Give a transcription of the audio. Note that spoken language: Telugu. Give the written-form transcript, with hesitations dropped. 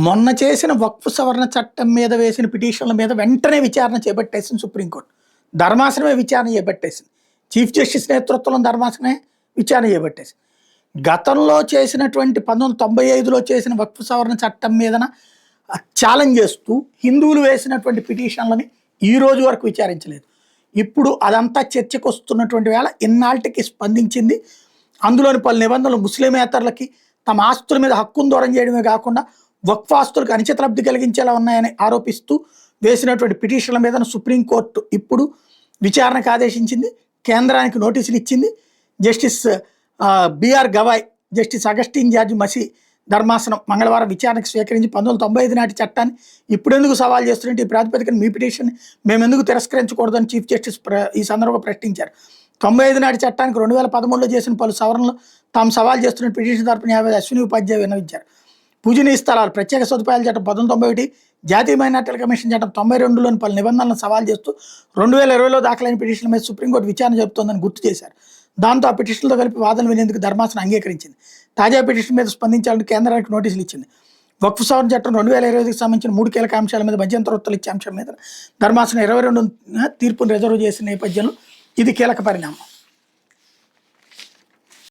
మొన్న చేసిన వక్ఫ్ సవరణ చట్టం మీద వేసిన పిటిషన్ల మీద వెంటనే విచారణ చేపట్టేసింది సుప్రీంకోర్టు. ధర్మాసనమే విచారణ చేపట్టేసింది. చీఫ్ జస్టిస్ నేతృత్వంలో ధర్మాసనమే విచారణ చేపట్టేసింది. గతంలో చేసినటువంటి 1995లో చేసిన వక్ఫ్ సవరణ చట్టం మీదన ఛాలెంజ్ చేస్తూ హిందువులు వేసినటువంటి పిటిషన్లని ఈ రోజు వరకు విచారించలేదు. ఇప్పుడు అదంతా చర్చకు వస్తున్నటువంటి వేళ ఇన్నాళ్ళకి స్పందించింది. అందులోని పలు నిబంధనలు ముస్లిమేతరులకి తమ ఆస్తుల మీద హక్కును దూరం చేయడమే కాకుండా వక్ఫ్ ఆస్తులకు అనిశ్చిత లబ్ధి కలిగించేలా ఉన్నాయని ఆరోపిస్తూ వేసినటువంటి పిటిషన్ల మీద సుప్రీంకోర్టు ఇప్పుడు విచారణకు ఆదేశించింది. కేంద్రానికి నోటీసులు ఇచ్చింది. Justice BR Gavai, justice Augustine George Masih ధర్మాసనం మంగళవారం విచారణకు స్వీకరించి 1995 నాటి చట్టాన్ని ఇప్పుడెందుకు సవాల్ చేస్తున్నట్టు ఈ ప్రాతిపదికన మీ పిటిషన్ మేము ఎందుకు తిరస్కరించకూడదని చీఫ్ జస్టిస్ ఈ సందర్భంగా ప్రశ్నించారు. 95 నాటి చట్టానికి 2013లో చేసిన పలు సవరణలు తాము సవాల్ చేస్తున్న పిటిషన్ తరపున న్యాయవాది అశ్విని ఉపాధ్యాయ విన్నవించారు. పూజనీయ స్థలాలు ప్రత్యేక సదుపాయాల చట్టం 1991, జాతీయ మైనార్టీల కమిషన్ చట్టం 92లోని పలు నిబంధనలను సవాల్ చేస్తూ 2020లో దాఖలైన పిటిషన్ల మీద సుప్రీంకోర్టు విచారణ జరుపుతోందని గుర్తు చేశారు. దాంతో ఆ పిటిషన్లతో కలిపి వాదనలు వినేందుకు ధర్మాసనం అంగీకరించింది. తాజా పిటిషన్ మీద స్పందించాలని కేంద్రానికి నోటీసులు ఇచ్చింది. వక్ఫ్ సవరణ చట్టం 2020కి సంబంధించిన 3 కీలక అంశాల మీద మధ్యంతర ఉత్తర్వులు ఇచ్చే అంశం మీద ధర్మాసనం 22 తీర్పును రిజర్వ్ చేసిన నేపథ్యంలో ఇది కీలక పరిణామం.